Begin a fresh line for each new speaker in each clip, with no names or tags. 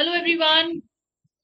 Hello everyone,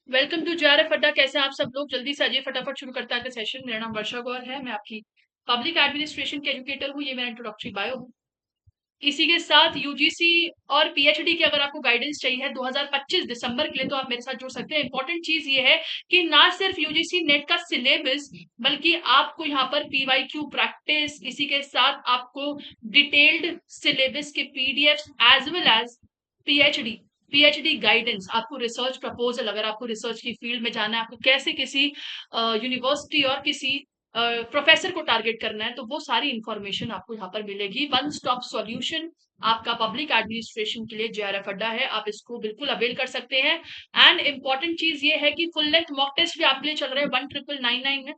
welcome to JRF Adda. कैसे हैं आप सब लोग? जल्दी से आइए, फटाफट शुरू करते हैं आज का सेशन। मेरा नाम वर्षा गौर है, मैं आपकी पब्लिक एडमिनिस्ट्रेशन की एजुकेटर हूँ। ये मेरा इंट्रोडक्टरी बायो है। इसी के साथ यूजीसी और पीएचडी की अगर आपको गाइडेंस चाहिए है 2025 दिसंबर के लिए, तो आप मेरे साथ जुड़ सकते हैं। इंपॉर्टेंट चीज ये है कि ना सिर्फ यूजीसी नेट का सिलेबस, बल्कि आपको यहाँ पर पीवाईक्यू प्रैक्टिस, इसी के साथ आपको डिटेल्ड सिलेबस के PDF as well as PhD PhD guidance, आपको रिसर्च प्रपोजल, अगर आपको रिसर्च की फील्ड में जाना है, आपको कैसे किसी यूनिवर्सिटी और किसी प्रोफेसर को टारगेट करना है, तो वो सारी इंफॉर्मेशन आपको यहाँ पर मिलेगी। वन स्टॉप सॉल्यूशन आपका पब्लिक एडमिनिस्ट्रेशन के लिए जेआरएफ अड्डा है, आप इसको बिल्कुल अवेल कर सकते हैं। एंड इंपॉर्टेंट चीज ये है कि फुल लेंथ मॉक टेस्ट भी आपके लिए चल रहे हैं 1999 में।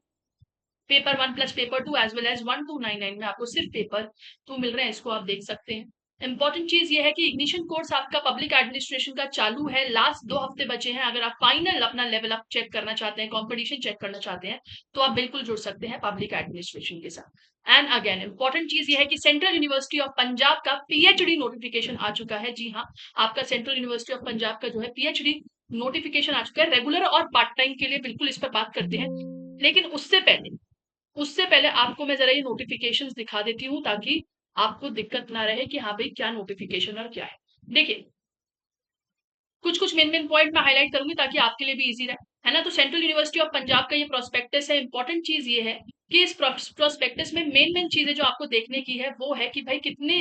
Paper 1 plus paper 2 as well as 1299 में आपको सिर्फ पेपर 2 मिल रहे हैं, इसको आप देख सकते हैं। इंपॉर्टेंट चीज ये है कि इग्निशन कोर्स आपका पब्लिक एडमिनिस्ट्रेशन का चालू है, लास्ट 2 हफ्ते बचे हैं। अगर आप फाइनल अपना लेवल अप चेक करना चाहते हैं, कंपटीशन चेक करना चाहते हैं, तो आप बिल्कुल जुड़ सकते हैं पब्लिक एडमिनिस्ट्रेशन के साथ। एंड अगेन इंपॉर्टेंट चीज ये है कि सेंट्रल यूनिवर्सिटी ऑफ पंजाब का पीएचडी नोटिफिकेशन आ चुका है। जी हाँ, आपका सेंट्रल यूनिवर्सिटी ऑफ पंजाब का जो है पीएचडी नोटिफिकेशन आ चुका है। रेगुलर और पार्ट टाइम के लिए बिल्कुल इस पर बात करते हैं, लेकिन उससे पहले आपको मैं जरा ये नोटिफिकेशंस दिखा देती हूँ, ताकि आपको दिक्कत ना रहे कि हाँ भाई क्या नोटिफिकेशन और क्या है। देखिए, कुछ कुछ मेन मेन पॉइंट मैं हाईलाइट करूंगी ताकि आपके लिए भी इजी रहे, है ना। तो सेंट्रल यूनिवर्सिटी ऑफ पंजाब का ये प्रोस्पेक्टस है। इंपॉर्टेंट चीज ये है कि इस प्रोस्पेक्टस में मेन मेन चीजें जो आपको देखने की है वो है कि भाई कितने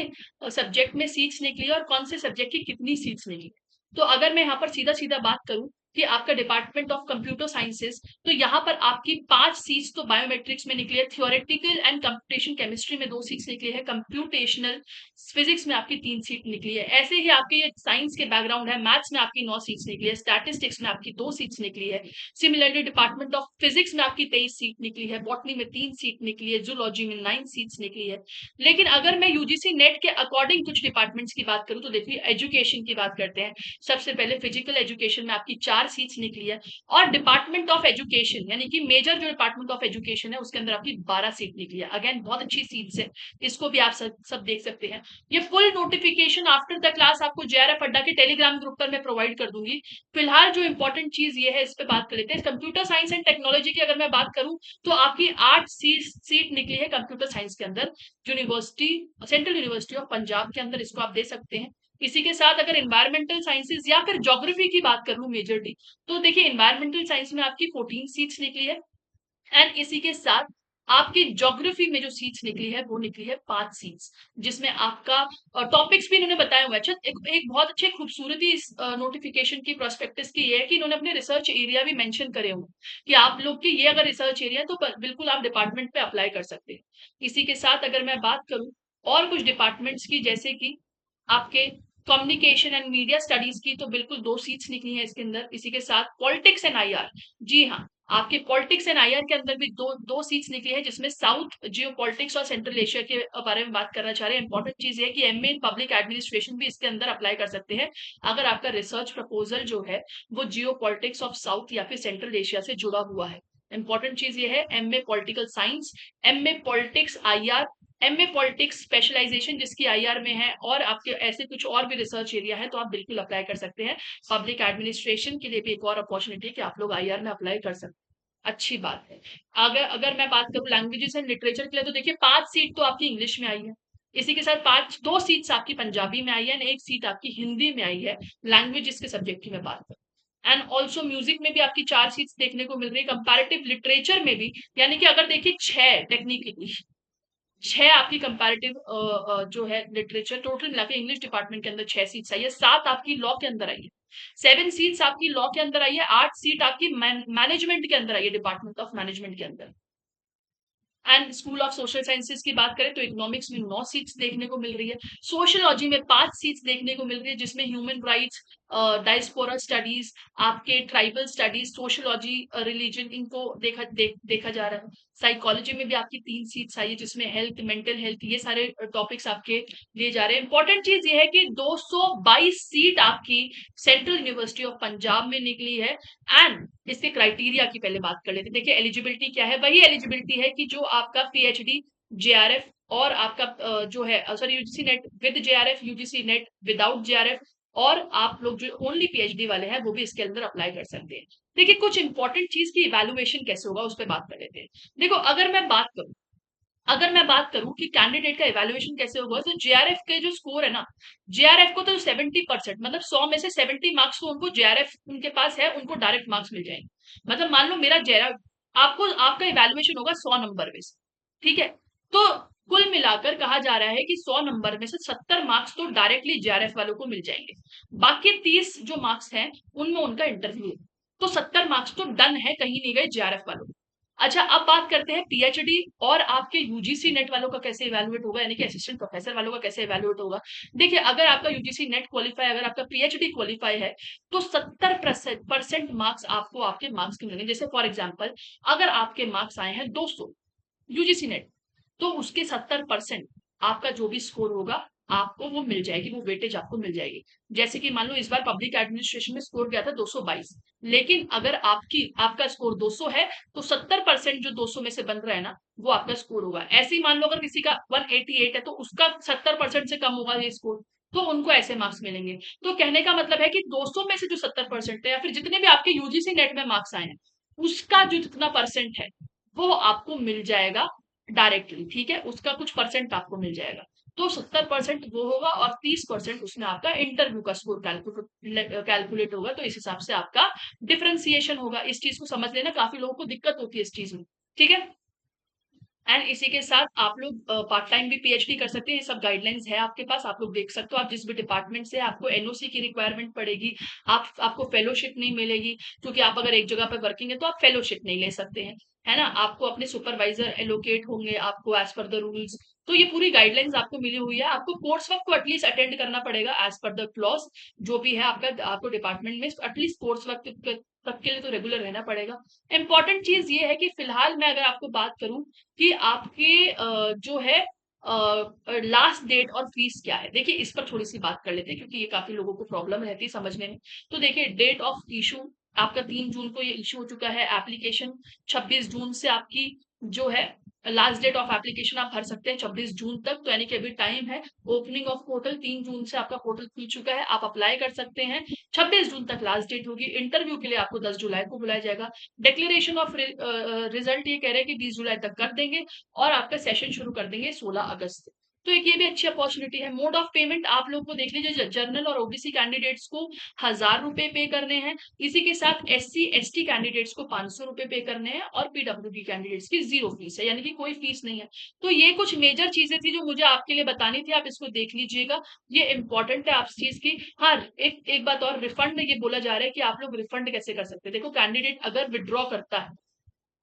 सब्जेक्ट में सीट्स निकली और कौन से सब्जेक्ट की कितनी सीट्स निकली। तो अगर मैं यहाँ पर सीधा सीधा बात करूं कि आपका डिपार्टमेंट ऑफ कंप्यूटर साइंसेज, तो यहाँ पर आपकी 5 सीट्स तो बायोमेट्रिक्स में निकली है। थियोरेटिकल एंड कंप्यूटेशन केमिस्ट्री में 2 सीट्स निकली है। कंप्यूटेशनल फिजिक्स में आपकी 3 सीट निकली है। ऐसे ही आपके ये साइंस के बैकग्राउंड है, मैथ्स में आपकी 9 सीट्स निकली है, स्टैटिस्टिक्स में आपकी 2 सीट्स निकली है। सिमिलरली डिपार्टमेंट ऑफ फिजिक्स में आपकी 23 सीट निकली है, बॉटनी में 3 सीट निकली है, जूलॉजी में 9 सीट्स निकली है। लेकिन अगर मैं यूजीसी नेट के अकॉर्डिंग कुछ डिपार्टमेंट्स की बात करूं, तो देखिए एजुकेशन की बात करते हैं। सबसे पहले फिजिकल एजुकेशन में आपकी 4 सीट्स निकली है, और डिपार्टमेंट ऑफ एजुकेशन यानी कि मेजर जो डिपार्टमेंट ऑफ एजुकेशन है उसके अंदर आपकी 12 सीट निकली है। अगेन बहुत अच्छी सीट्स है, इसको भी आप सब देख सकते हैं। ये full notification after the class आपको जेआरएफ अड्डा के टेलीग्राम ग्रुप पर मैं प्रोवाइड कर दूंगी। फिलहाल जो इंपॉर्टेंट चीज ये है, इस पे बात कर लेते हैं। कंप्यूटर साइंस एंड टेक्नोलॉजी की अगर मैं बात करूं, तो आपकी 8 सीट निकली है कंप्यूटर साइंस के अंदर, university central university of Punjab के अंदर, इसको आप दे सकते हैं। इसी के साथ अगर एनवायरमेंटल साइंसेज या फिर ज्योग्राफी की बात करूं मेजरली, तो देखिए एनवायरमेंटल साइंस में आपकी 14 सीट्स निकली है। एंड इसी के साथ आपकी ज्योग्राफी में जो सीट्स निकली है वो निकली है 5 सीट्स, जिसमें आपका टॉपिक्स भी इन्होंने बताए हुए हैं। अच्छा, एक बहुत अच्छी खूबसूरती इस नोटिफिकेशन की प्रोस्पेक्टस की ये है कि इन्होंने अपने रिसर्च एरिया भी मेंशन करे हुए कि आप लोग की ये अगर रिसर्च एरिया है तो बिल्कुल आप डिपार्टमेंट पे अप्लाई कर सकते हैं। इसी के साथ अगर मैं बात करूं और कुछ डिपार्टमेंट्स की, जैसे कि आपके कम्युनिकेशन एंड मीडिया स्टडीज की, तो बिल्कुल 2 सीट्स निकली हैं इसके अंदर। इसी के साथ पॉलिटिक्स एंड आईआर, जी हाँ, आपके पॉलिटिक्स एंड आईआर के अंदर भी दो सीट्स निकली है, जिसमें साउथ जियो पॉलिटिक्स और सेंट्रल एशिया के बारे में बात करना चाह रहे हैं। इंपॉर्टेंट चीज है कि एमए इन पब्लिक एडमिनिस्ट्रेशन भी इसके अंदर अप्लाई कर सकते हैं, अगर आपका रिसर्च प्रपोजल जो है वो जियो पॉलिटिक्स ऑफ साउथ या फिर सेंट्रल एशिया से जुड़ा हुआ है। इंपॉर्टेंट चीज ये है, MA political science, MA politics IR, MA politics specialisation जिसकी आईआर में है, और आपके ऐसे कुछ और भी रिसर्च एरिया है, तो आप बिल्कुल अप्लाई कर सकते हैं। पब्लिक एडमिनिस्ट्रेशन के लिए भी एक और अपॉर्चुनिटी कि आप लोग आईआर में अप्लाई कर सकते हैं। अच्छी बात है। अगर अगर मैं बात करूं लैंग्वेजेस एंड लिटरेचर के लिए, तो देखिए 5 सीट तो आपकी इंग्लिश में आई है। इसी के साथ 2 सीट्स आपकी पंजाबी में आई है, 1 सीट आपकी हिंदी में आई है, लैंग्वेजेस के सब्जेक्ट की मैं बात करूं। एंड ऑल्सो म्यूजिक में भी आपकी 4 सीट्स देखने को मिल रही है। कंपैरेटिव लिटरेचर में भी, यानी कि अगर देखिए 6 टेक्निकली 6 आपकी कंपैरेटिव जो है लिटरेचर, टोटल मिला के इंग्लिश डिपार्टमेंट के अंदर 6 सीट्स आई है, 7 आपकी लॉ के अंदर आई है, 7 सीट्स आपकी लॉ के अंदर आई है, 8 सीट आपकी मैनेजमेंट के अंदर आई है, डिपार्टमेंट ऑफ मैनेजमेंट के अंदर। And school of social sciences की बात करें तो इकोनॉमिक्स में 9 सीट्स देखने को मिल रही है, सोशियोलॉजी में 5 सीट्स देखने को मिल रही है, जिसमें ह्यूमन राइट्स, डायस्पोरा स्टडीज, आपके ट्राइबल स्टडीज, सोशियोलॉजी, रिलीजन, इनको देखा जा रहा है। साइकोलॉजी में भी आपकी 3 सीट्स आई है, जिसमें हेल्थ, मेंटल हेल्थ, ये सारे टॉपिक्स आपके लिए जा रहे हैं। इंपॉर्टेंट चीज ये है कि 222 सीट आपकी सेंट्रल यूनिवर्सिटी ऑफ पंजाब में निकली है। एंड इसके क्राइटेरिया की पहले बात कर लेते हैं। देखिए एलिजिबिलिटी क्या है, वही एलिजिबिलिटी है कि जो आपका पीएचडी, जेआरएफ और आपका जो है sorry UGC net with JRF, UGC net without JRF, और आप लोग जो ओनली पीएचडी वाले हैं वो भी इसके अंदर अप्लाई कर सकते हैं। देखिए कुछ इंपॉर्टेंट चीज की इवैल्यूएशन कैसे होगा उस पर बात कर लेते हैं। देखो अगर मैं बात करूं कि कैंडिडेट का इवैल्यूएशन कैसे होगा, तो जेआरएफ के जो स्कोर है ना, जेआरएफ को तो 70%, मतलब 100 में से 70 मार्क्स तो उनको जेआरएफ उनके पास है, उनको डायरेक्ट मार्क्स मिल जाएंगे। मतलब मान लो मेरा जेआरएफ, आपको आपका इवैल्यूएशन होगा 100 नंबर में से, ठीक है। तो कुल मिलाकर कहा जा रहा है कि 100 नंबर में से 70 मार्क्स तो डायरेक्टली जेआरएफ वालों को मिल जाएंगे, बाकी 30 जो मार्क्स हैं उनमें उनका इंटरव्यू है। तो 70 मार्क्स तो डन है, कहीं नहीं गए जेआरएफ वालों। अच्छा, अब बात करते हैं पीएचडी और आपके यूजीसी नेट वालों का कैसे इवैल्यूएट होगा, यानी कि असिस्टेंट प्रोफेसर वालों का कैसे इवैल्यूएट होगा। देखिए अगर आपका यूजीसी नेट क्वालिफाई, अगर आपका पीएचडी क्वालिफाई है, तो 70% मार्क्स आपको आपके मार्क्स के मिलेंगे। जैसे फॉर एग्जाम्पल, अगर आपके मार्क्स आए हैं 200 यूजीसी नेट, तो उसके 70% आपका जो भी स्कोर होगा आपको वो मिल जाएगी, वो वेटेज आपको मिल जाएगी। जैसे कि मान लो इस बार पब्लिक एडमिनिस्ट्रेशन में स्कोर गया था 222, लेकिन अगर आपका स्कोर 200 है, तो 70% जो 200 में से बन रहा है ना, वो आपका स्कोर होगा। ऐसे ही मान लो अगर किसी का 188 है, तो उसका 70% से कम होगा ये स्कोर, तो उनको ऐसे मार्क्स मिलेंगे। तो कहने का मतलब है कि 200 में से जो 70% है, या फिर जितने भी आपके यूजीसी नेट में मार्क्स आए हैं, उसका जो जितना परसेंट है वो आपको मिल जाएगा डायरेक्टली, ठीक है, उसका कुछ परसेंट आपको मिल जाएगा। तो 70% वो होगा और 30% उसमें आपका इंटरव्यू का स्कोर कैलकुलेट होगा। तो इस हिसाब से आपका डिफरेंशिएशन होगा। इस चीज को समझ लेना, काफी लोगों को दिक्कत होती है इस चीज में, ठीक है। एंड इसी के साथ आप लोग पार्ट टाइम भी पीएचडी कर सकते हैं। ये सब गाइडलाइंस है आपके पास, आप लोग देख सकते हो। आप जिस भी डिपार्टमेंट से, आपको एनओसी की रिक्वायरमेंट पड़ेगी, आपको फेलोशिप नहीं मिलेगी, क्योंकि आप अगर एक जगह पर वर्किंग है तो आप फेलोशिप नहीं ले सकते हैं, है ना। आपको अपने सुपरवाइजर एलोकेट होंगे आपको एज पर द रूल्स। तो ये पूरी गाइडलाइंस आपको मिली हुई है। आपको कोर्स वर्क को एटलीस्ट अटेंड करना पड़ेगा एज पर द क्लॉज, जो भी है आपका, आपको डिपार्टमेंट में एटलीस्ट कोर्स वर्क तक के लिए तो रेगुलर रहना पड़ेगा। इंपॉर्टेंट चीज ये है कि फिलहाल मैं अगर आपको बात करूं कि आपके जो है लास्ट डेट और फीस क्या है, देखिए इस पर थोड़ी सी बात कर लेते हैं, क्योंकि ये काफी लोगों को प्रॉब्लम रहती है समझने में। तो देखिए डेट ऑफ इशू आपका 3 जून को ये इशू हो चुका है एप्लीकेशन। 26 जून से आपकी जो है लास्ट डेट ऑफ एप्लीकेशन आप भर सकते हैं 26 जून तक, तो यानी कि अभी टाइम है। ओपनिंग ऑफ पोर्टल 3 जून से आपका पोर्टल खुल चुका है, आप अप्लाई कर सकते हैं। 26 जून तक लास्ट डेट होगी। इंटरव्यू के लिए आपको 10 जुलाई को बुलाया जाएगा। डिक्लेरेशन ऑफ रिजल्ट ये कह रहे हैं कि 20 जुलाई तक कर देंगे, और आपका सेशन शुरू कर देंगे 16 अगस्त से। तो एक ये भी अच्छी अपॉर्चुनिटी है। मोड ऑफ पेमेंट आप लोग को देख लीजिए, जनरल और ओबीसी कैंडिडेट्स को 1000 रुपए पे करने हैं। इसी के साथ एससी एसटी कैंडिडेट्स को 500 रुपए पे करने हैं, और पीडब्ल्यूडी कैंडिडेट्स की 0 फीस है, यानी कि कोई फीस नहीं है। तो ये कुछ मेजर चीजें थी जो मुझे आपके लिए बतानी थी, आप इसको देख लीजिएगा, ये इंपॉर्टेंट है आप चीज की। हाँ, एक बात और, रिफंड ये बोला जा रहा है कि आप लोग रिफंड कैसे कर सकते हैं। देखो कैंडिडेट अगर विड्रॉ करता है,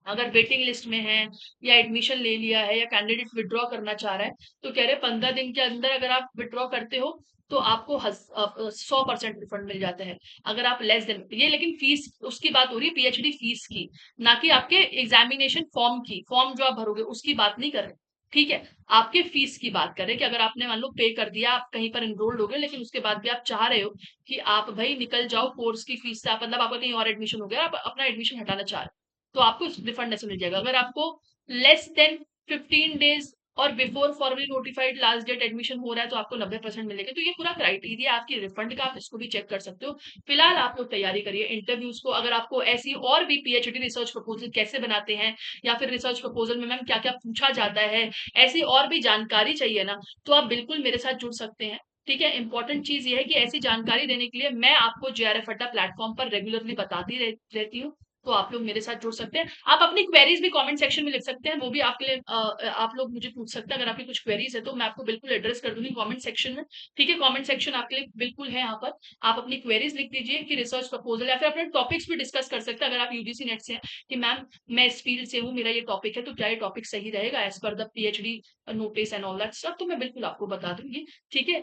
अगर वेटिंग लिस्ट में है या एडमिशन ले लिया है, या कैंडिडेट विड्रॉ करना चाह रहा है, तो कह रहे 15 दिन के अंदर अगर आप विड्रॉ करते हो तो आपको 100% रिफंड मिल जाता है। अगर आप लेस देन ये, लेकिन फीस उसकी बात हो रही है पीएचडी फीस की, ना कि आपके एग्जामिनेशन फॉर्म की। फॉर्म जो आप भरोगे उसकी बात नहीं कर रहे, ठीक है। आपके फीस की बात कर रहे हैं कि अगर आपने मान लो पे कर दिया, आप कहीं पर इनरोल्ड हो गए, लेकिन उसके बाद भी आप चाह रहे हो कि आप भाई निकल जाओ कोर्स की फीस से, आप मतलब आपका कहीं और एडमिशन हो गया, आप अपना एडमिशन हटाना चाह रहे हो, तो आपको रिफंड ऐसे मिल जाएगा। अगर आपको लेस देन 15 डेज और before formally notified last date admission हो रहा है, तो आपको 90% मिलेगा। तो ये पूरा क्राइटेरिया आपकी रिफंड का, आप इसको भी चेक कर सकते हो। फिलहाल आप लोग तैयारी करिए इंटरव्यूज को। अगर आपको ऐसी और भी पीएचडी रिसर्च प्रपोजल कैसे बनाते हैं, या फिर रिसर्च प्रपोजल में मैम क्या क्या पूछा जाता है, ऐसी और भी जानकारी चाहिए ना, तो आप बिल्कुल मेरे साथ जुड़ सकते हैं, ठीक है। इंपॉर्टेंट चीज ये है कि ऐसी जानकारी देने के लिए मैं आपको जेआरएफ अड्डा प्लेटफॉर्म पर रेगुलरली बताती रहती हूँ। तो आप लोग मेरे साथ जुड़ सकते हैं। आप अपनी क्वेरीज भी कमेंट सेक्शन में लिख सकते हैं, वो भी आपके लिए आप लोग मुझे पूछ सकते हैं। अगर आपकी कुछ क्वेरीज है तो मैं आपको बिल्कुल एड्रेस कर दूंगी कमेंट सेक्शन में, ठीक है। कमेंट सेक्शन आपके लिए बिल्कुल है यहाँ पर। आप अपनी क्वेरीज लिख दीजिए कि रिसर्च प्रपोजल, या फिर अपने टॉपिक्स भी डिस्कस कर सकते हैं। अगर आप यूजीसी नेट से हैं कि मैम मैं इस फील्ड से हूँ, मेरा ये टॉपिक है, तो क्या ये टॉपिक सही रहेगा as per the PhD notice and all that stuff, तो मैं बिल्कुल आपको बता दूंगी, ठीक है।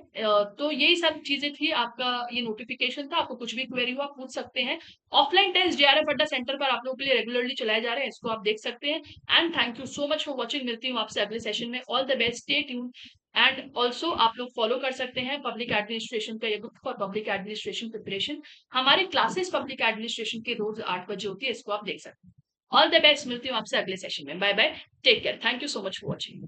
तो यही सब चीजें थी, आपका ये नोटिफिकेशन था। आपको कुछ भी क्वेरी हो आप पूछ सकते हैं। ऑफलाइन टेस्ट जेआरएफ अड्डा सेंटर पर आप लोगों के लिए रेगुलरली चलाए जा रहे हैं, इसको आप देख सकते हैं। And thank you so much for watching. मिलती हूँ आपसे अगले सेशन में। All the best, stay tune. And also आप लोग फॉलो कर सकते हैं पब्लिक एडमिनिस्ट्रेशन का, ये group for public administration preparation. हमारी क्लासेस पब्लिक एडमिनिस्ट्रेशन की रोज 8 बजे होती है, इसको आप देख सकते हैं। ऑल द बेस्ट, मिलती हूँ आपसे अगले सेशन में। Bye bye, take care, thank you so much for watching.